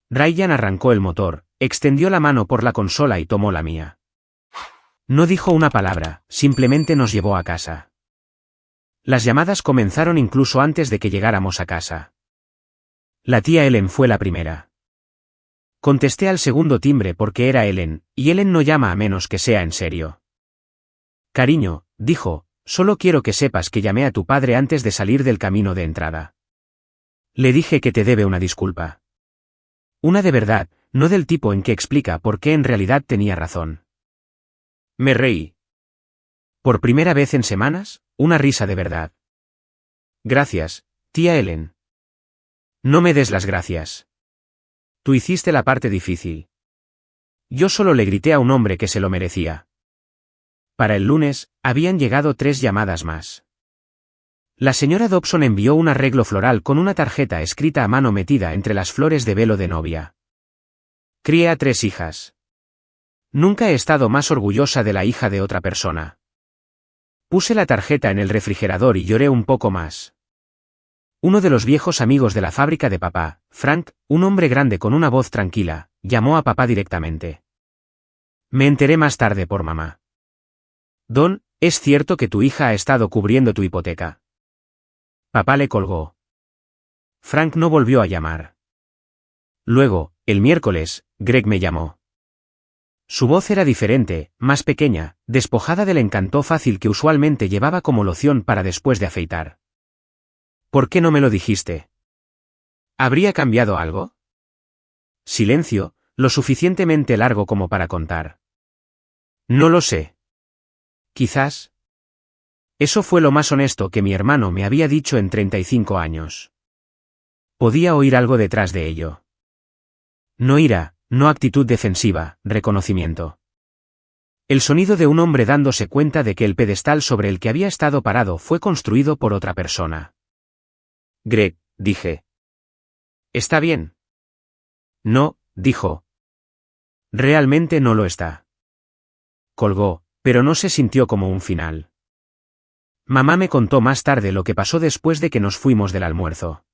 Ryan arrancó el motor, extendió la mano por la consola y tomó la mía. No dijo una palabra, simplemente nos llevó a casa. Las llamadas comenzaron incluso antes de que llegáramos a casa. La tía Ellen fue la primera. Contesté al segundo timbre porque era Ellen, y Ellen no llama a menos que sea en serio. Cariño, dijo, solo quiero que sepas que llamé a tu padre antes de salir del camino de entrada. Le dije que te debe una disculpa. Una de verdad, no del tipo en que explica por qué en realidad tenía razón. Me reí. Por primera vez en semanas, una risa de verdad. Gracias, tía Ellen. No me des las gracias. Tú hiciste la parte difícil. Yo solo le grité a un hombre que se lo merecía. Para el lunes, habían llegado 3 llamadas más. La señora Dobson envió un arreglo floral con una tarjeta escrita a mano metida entre las flores de velo de novia. Crié a 3 hijas. Nunca he estado más orgullosa de la hija de otra persona. Puse la tarjeta en el refrigerador y lloré un poco más. Uno de los viejos amigos de la fábrica de papá, Frank, un hombre grande con una voz tranquila, llamó a papá directamente. Me enteré más tarde por mamá. Don, ¿es cierto que tu hija ha estado cubriendo tu hipoteca? Papá le colgó. Frank no volvió a llamar. Luego, el miércoles, Greg me llamó. Su voz era diferente, más pequeña, despojada del encanto fácil que usualmente llevaba como loción para después de afeitar. ¿Por qué no me lo dijiste? ¿Habría cambiado algo? Silencio, lo suficientemente largo como para contar. No lo sé. Quizás. Eso fue lo más honesto que mi hermano me había dicho en 35 años. Podía oír algo detrás de ello. No ira, no actitud defensiva, reconocimiento. El sonido de un hombre dándose cuenta de que el pedestal sobre el que había estado parado fue construido por otra persona. Greg, dije. ¿Está bien? No, dijo. Realmente no lo está. Colgó, pero no se sintió como un final. Mamá me contó más tarde lo que pasó después de que nos fuimos del almuerzo.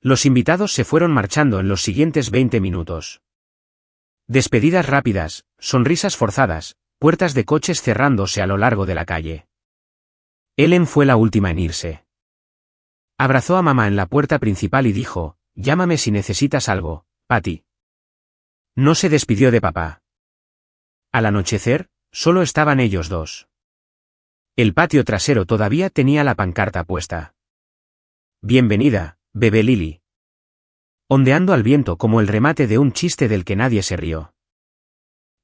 Los invitados se fueron marchando en los siguientes 20 minutos. Despedidas rápidas, sonrisas forzadas, puertas de coches cerrándose a lo largo de la calle. Ellen fue la última en irse. Abrazó a mamá en la puerta principal y dijo, llámame si necesitas algo, Patty. No se despidió de papá. Al anochecer, solo estaban ellos dos. El patio trasero todavía tenía la pancarta puesta. Bienvenida, bebé Lily. Ondeando al viento como el remate de un chiste del que nadie se rió.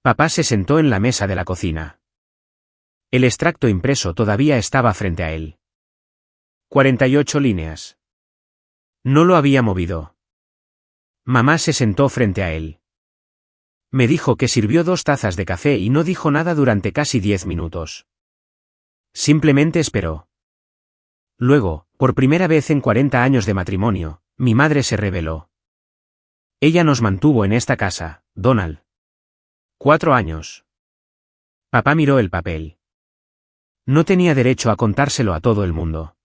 Papá se sentó en la mesa de la cocina. El extracto impreso todavía estaba frente a él. 48 líneas. No lo había movido. Mamá se sentó frente a él. Me dijo que sirvió 2 tazas de café y no dijo nada durante casi 10 minutos. Simplemente esperó. Luego, por primera vez en 40 años de matrimonio, mi madre se rebeló. Ella nos mantuvo en esta casa, Donald. 4 años. Papá miró el papel. No tenía derecho a contárselo a todo el mundo.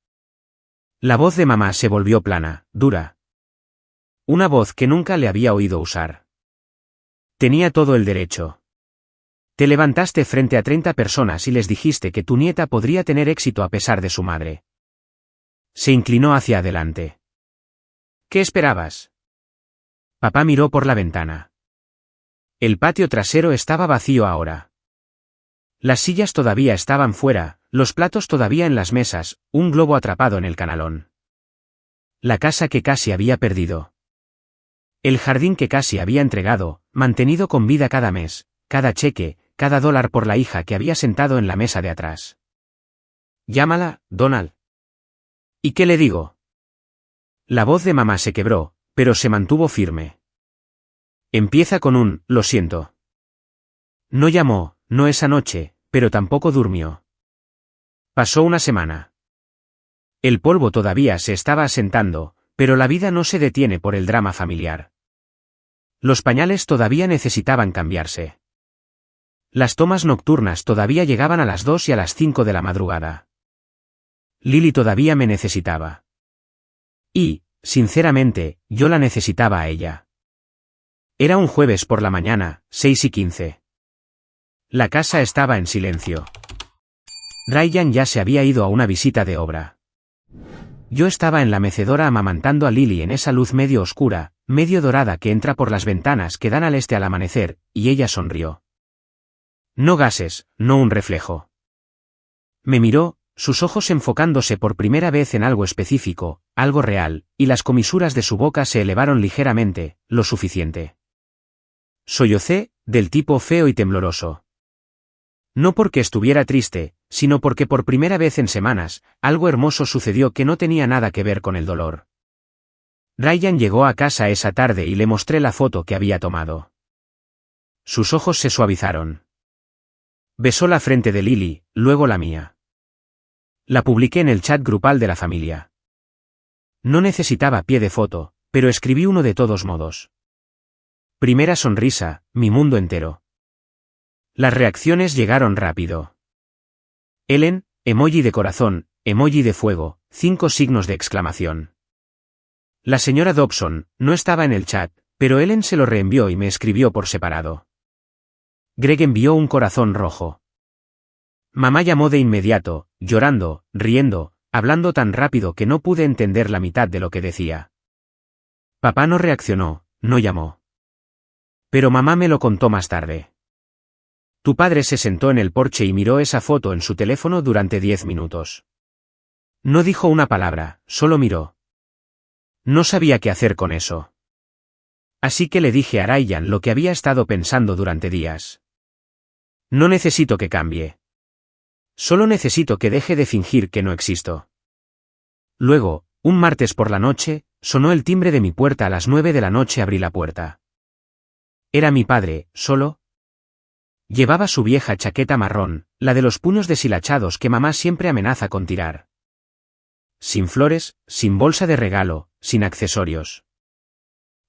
La voz de mamá se volvió plana, dura. Una voz que nunca le había oído usar. Tenía todo el derecho. Te levantaste frente a 30 personas y les dijiste que tu nieta podría tener éxito a pesar de su madre. Se inclinó hacia adelante. ¿Qué esperabas? Papá miró por la ventana. El patio trasero estaba vacío ahora. Las sillas todavía estaban fuera, los platos todavía en las mesas, un globo atrapado en el canalón. La casa que casi había perdido. El jardín que casi había entregado, mantenido con vida cada mes, cada cheque, cada dólar por la hija que había sentado en la mesa de atrás. Llámala, Donald. ¿Y qué le digo? La voz de mamá se quebró, pero se mantuvo firme. Empieza con un, lo siento. No llamó, no esa noche, pero tampoco durmió. Pasó una semana. El polvo todavía se estaba asentando, pero la vida no se detiene por el drama familiar. Los pañales todavía necesitaban cambiarse. Las tomas nocturnas todavía llegaban a las 2 y a las 5 de la madrugada. Lily todavía me necesitaba. Y, sinceramente, yo la necesitaba a ella. Era un jueves por la mañana, 6:15. La casa estaba en silencio. Ryan ya se había ido a una visita de obra. Yo estaba en la mecedora amamantando a Lily en esa luz medio oscura, medio dorada que entra por las ventanas que dan al este al amanecer, y ella sonrió. No gases, no un reflejo. Me miró, sus ojos enfocándose por primera vez en algo específico, algo real, y las comisuras de su boca se elevaron ligeramente, lo suficiente. Sollocé, del tipo feo y tembloroso. No porque estuviera triste, sino porque por primera vez en semanas, algo hermoso sucedió que no tenía nada que ver con el dolor. Ryan llegó a casa esa tarde y le mostré la foto que había tomado. Sus ojos se suavizaron. Besó la frente de Lily, luego la mía. La publiqué en el chat grupal de la familia. No necesitaba pie de foto, pero escribí uno de todos modos. Primera sonrisa, mi mundo entero. Las reacciones llegaron rápido. Ellen, emoji de corazón, emoji de fuego, 5 signos de exclamación. La señora Dobson no estaba en el chat, pero Ellen se lo reenvió y me escribió por separado. Greg envió un corazón rojo. Mamá llamó de inmediato, llorando, riendo, hablando tan rápido que no pude entender la mitad de lo que decía. Papá no reaccionó, no llamó. Pero mamá me lo contó más tarde. Tu padre se sentó en el porche y miró esa foto en su teléfono durante 10 minutos. No dijo una palabra, solo miró. No sabía qué hacer con eso. Así que le dije a Ryan lo que había estado pensando durante días. No necesito que cambie. Solo necesito que deje de fingir que no existo. Luego, un martes por la noche, sonó el timbre de mi puerta a las 9 de la noche. Abrí la puerta. Era mi padre, solo. Llevaba su vieja chaqueta marrón, la de los puños deshilachados que mamá siempre amenaza con tirar. Sin flores, sin bolsa de regalo, sin accesorios.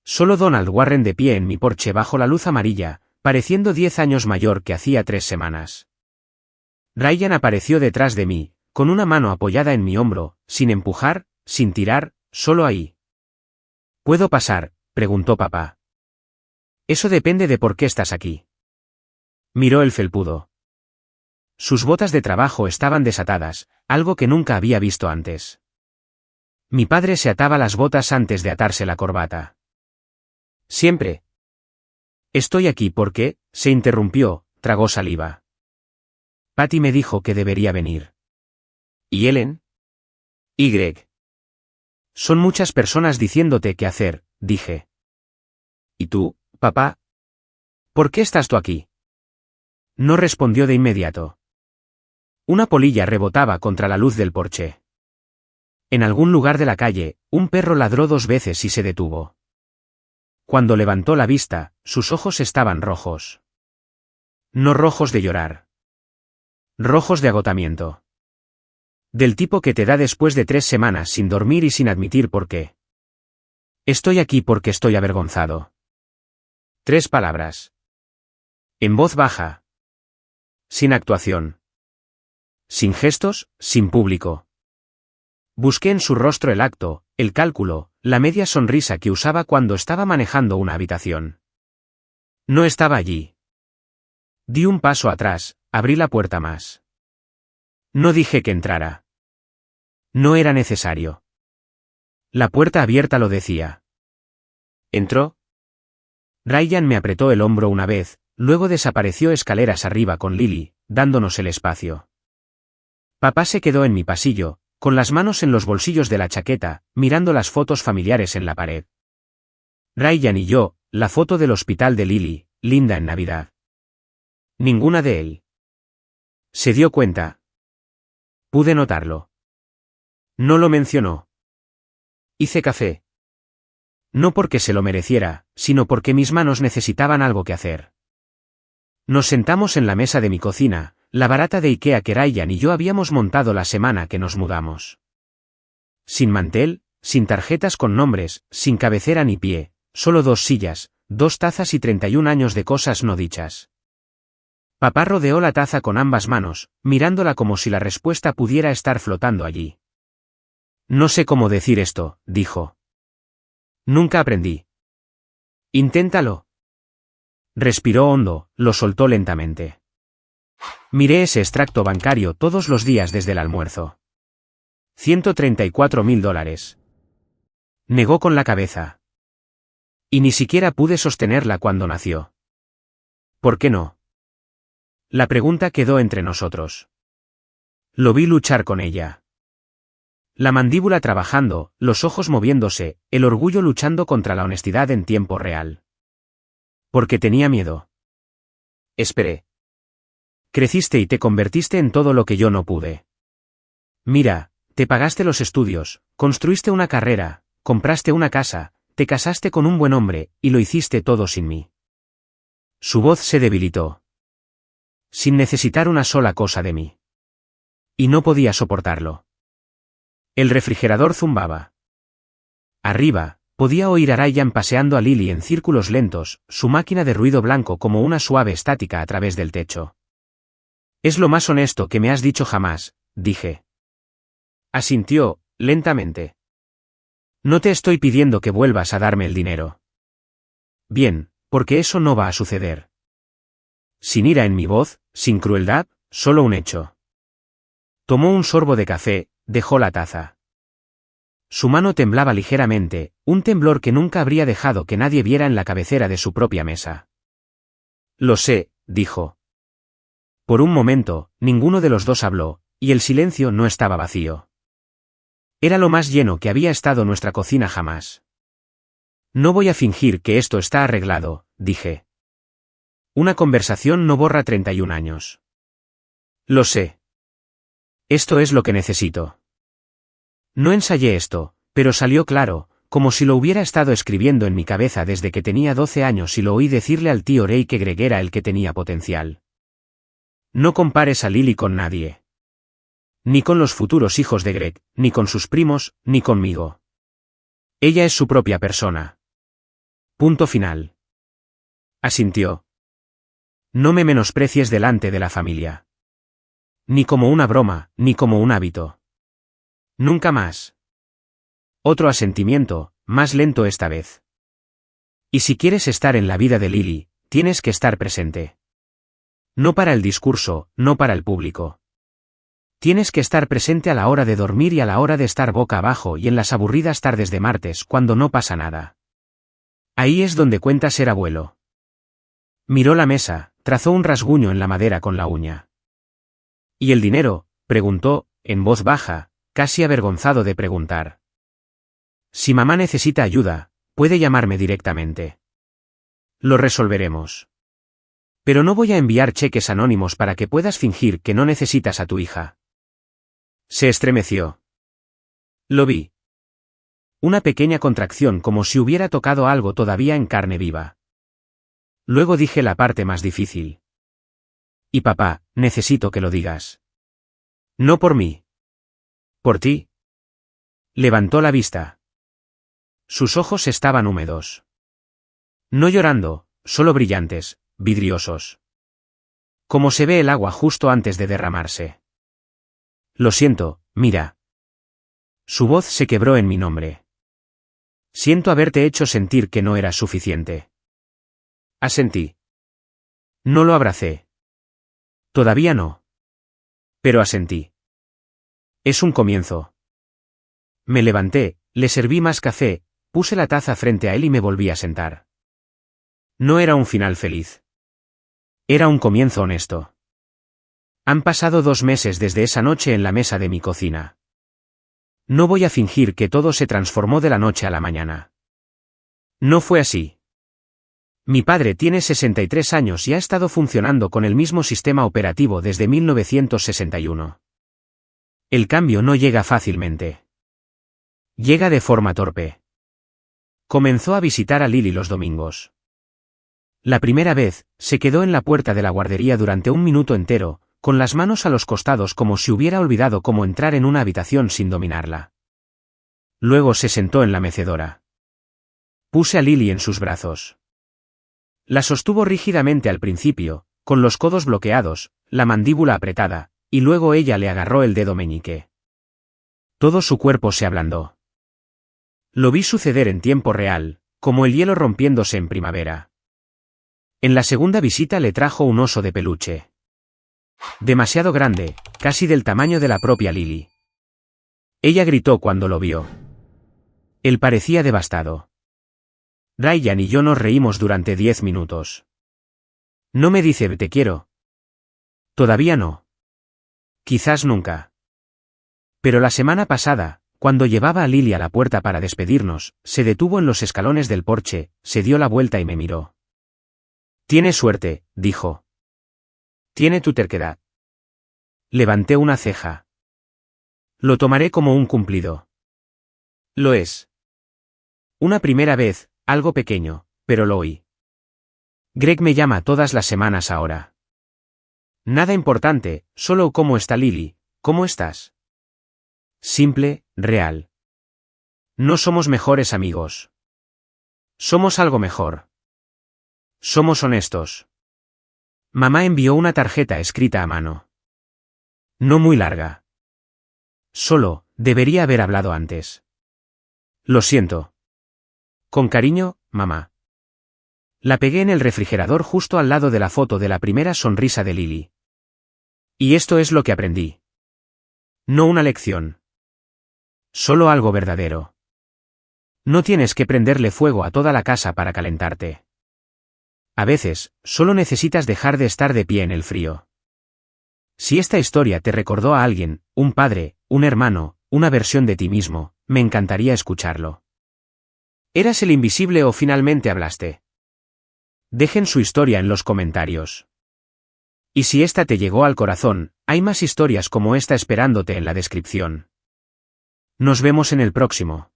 Solo Donald Warren de pie en mi porche bajo la luz amarilla, pareciendo 10 años mayor que hacía 3 semanas. Ryan apareció detrás de mí, con una mano apoyada en mi hombro, sin empujar, sin tirar, solo ahí. ¿Puedo pasar?, preguntó papá. Eso depende de por qué estás aquí. Miró el felpudo. Sus botas de trabajo estaban desatadas, algo que nunca había visto antes. Mi padre se ataba las botas antes de atarse la corbata. Siempre. Estoy aquí porque, se interrumpió, tragó saliva. Patty me dijo que debería venir. ¿Y Ellen? ¿Y Greg? Son muchas personas diciéndote qué hacer, dije. ¿Y tú, papá? ¿Por qué estás tú aquí? No respondió de inmediato. Una polilla rebotaba contra la luz del porche. En algún lugar de la calle, un perro ladró 2 veces y se detuvo. Cuando levantó la vista, sus ojos estaban rojos. No rojos de llorar. Rojos de agotamiento. Del tipo que te da después de 3 semanas sin dormir y sin admitir por qué. Estoy aquí porque estoy avergonzado. 3 palabras. En voz baja. Sin actuación. Sin gestos, sin público. Busqué en su rostro el acto, el cálculo, la media sonrisa que usaba cuando estaba manejando una habitación. No estaba allí. Di un paso atrás, abrí la puerta más. No dije que entrara. No era necesario. La puerta abierta lo decía. ¿Entró? Ryan me apretó el hombro una vez, luego desapareció escaleras arriba con Lily, dándonos el espacio. Papá se quedó en mi pasillo, con las manos en los bolsillos de la chaqueta, mirando las fotos familiares en la pared. Ryan y yo, la foto del hospital de Lily, linda en Navidad. Ninguna de él. ¿Se dio cuenta? Pude notarlo. No lo mencionó. Hice café. No porque se lo mereciera, sino porque mis manos necesitaban algo que hacer. Nos sentamos en la mesa de mi cocina, la barata de Ikea que Ryan y yo habíamos montado la semana que nos mudamos. Sin mantel, sin tarjetas con nombres, sin cabecera ni pie, solo 2 sillas, 2 tazas y 31 años de cosas no dichas. Papá rodeó la taza con ambas manos, mirándola como si la respuesta pudiera estar flotando allí. No sé cómo decir esto, dijo. Nunca aprendí. Inténtalo. Respiró hondo, lo soltó lentamente. Miré ese extracto bancario todos los días desde el almuerzo. $134.000. Negó con la cabeza. Y ni siquiera pude sostenerla cuando nació. ¿Por qué no? La pregunta quedó entre nosotros. Lo vi luchar con ella. La mandíbula trabajando, los ojos moviéndose, el orgullo luchando contra la honestidad en tiempo real. Porque tenía miedo. Esperé. Creciste y te convertiste en todo lo que yo no pude. Mira, te pagaste los estudios, construiste una carrera, compraste una casa, te casaste con un buen hombre, y lo hiciste todo sin mí. Su voz se debilitó. Sin necesitar una sola cosa de mí. Y no podía soportarlo. El refrigerador zumbaba. Arriba, podía oír a Ryan paseando a Lily en círculos lentos, su máquina de ruido blanco como una suave estática a través del techo. Es lo más honesto que me has dicho jamás, dije. Asintió, lentamente. No te estoy pidiendo que vuelvas a darme el dinero. Bien, porque eso no va a suceder. Sin ira en mi voz, sin crueldad, solo un hecho. Tomó un sorbo de café, dejó la taza. Su mano temblaba ligeramente, un temblor que nunca habría dejado que nadie viera en la cabecera de su propia mesa. Lo sé, dijo. Por un momento, ninguno de los dos habló, y el silencio no estaba vacío. Era lo más lleno que había estado nuestra cocina jamás. No voy a fingir que esto está arreglado, dije. Una conversación no borra 31 años. Lo sé. Esto es lo que necesito. No ensayé esto, pero salió claro, como si lo hubiera estado escribiendo en mi cabeza desde que tenía 12 años y lo oí decirle al tío Ray que Greg era el que tenía potencial. No compares a Lily con nadie. Ni con los futuros hijos de Greg, ni con sus primos, ni conmigo. Ella es su propia persona. Punto final. Asintió. No me menosprecies delante de la familia. Ni como una broma, ni como un hábito. Nunca más. Otro asentimiento, más lento esta vez. Y si quieres estar en la vida de Lily, tienes que estar presente. No para el discurso, no para el público. Tienes que estar presente a la hora de dormir y a la hora de estar boca abajo y en las aburridas tardes de martes cuando no pasa nada. Ahí es donde cuenta ser abuelo. Miró la mesa, trazó un rasguño en la madera con la uña. ¿Y el dinero?, preguntó, en voz baja, casi avergonzado de preguntar. Si mamá necesita ayuda, puede llamarme directamente. Lo resolveremos. Pero no voy a enviar cheques anónimos para que puedas fingir que no necesitas a tu hija. Se estremeció. Lo vi. Una pequeña contracción como si hubiera tocado algo todavía en carne viva. Luego dije la parte más difícil. Y papá, necesito que lo digas. No por mí. ¿Por ti? Levantó la vista. Sus ojos estaban húmedos. No llorando, solo brillantes, vidriosos. Como se ve el agua justo antes de derramarse. Lo siento, mira. Su voz se quebró en mi nombre. Siento haberte hecho sentir que no eras suficiente. Asentí. No lo abracé. Todavía no. Pero asentí. Es un comienzo. Me levanté, le serví más café, puse la taza frente a él y me volví a sentar. No era un final feliz. Era un comienzo honesto. Han pasado 2 meses desde esa noche en la mesa de mi cocina. No voy a fingir que todo se transformó de la noche a la mañana. No fue así. Mi padre tiene 63 años y ha estado funcionando con el mismo sistema operativo desde 1961. El cambio no llega fácilmente. Llega de forma torpe. Comenzó a visitar a Lily los domingos. La primera vez, se quedó en la puerta de la guardería durante 1 minuto entero, con las manos a los costados como si hubiera olvidado cómo entrar en una habitación sin dominarla. Luego se sentó en la mecedora. Puse a Lily en sus brazos. La sostuvo rígidamente al principio, con los codos bloqueados, la mandíbula apretada, y luego ella le agarró el dedo meñique. Todo su cuerpo se ablandó. Lo vi suceder en tiempo real, como el hielo rompiéndose en primavera. En la segunda visita le trajo un oso de peluche. Demasiado grande, casi del tamaño de la propia Lily. Ella gritó cuando lo vio. Él parecía devastado. Ryan y yo nos reímos durante 10 minutos. No me dice te quiero. Todavía no. Quizás nunca. Pero la semana pasada, cuando llevaba a Lily a la puerta para despedirnos, se detuvo en los escalones del porche, se dio la vuelta y me miró. Tiene suerte, dijo. Tiene tu terquedad. Levanté una ceja. Lo tomaré como un cumplido. Lo es. Una primera vez, algo pequeño, pero lo oí. Greg me llama todas las semanas ahora. Nada importante, solo cómo está Lily, ¿cómo estás? Simple, real. No somos mejores amigos. Somos algo mejor. Somos honestos. Mamá envió una tarjeta escrita a mano. No muy larga. Solo, debería haber hablado antes. Lo siento. Con cariño, mamá. La pegué en el refrigerador justo al lado de la foto de la primera sonrisa de Lily. Y esto es lo que aprendí. No una lección. Solo algo verdadero. No tienes que prenderle fuego a toda la casa para calentarte. A veces, solo necesitas dejar de estar de pie en el frío. Si esta historia te recordó a alguien, un padre, un hermano, una versión de ti mismo, me encantaría escucharlo. ¿Eras el invisible o finalmente hablaste? Dejen su historia en los comentarios. Y si esta te llegó al corazón, hay más historias como esta esperándote en la descripción. Nos vemos en el próximo.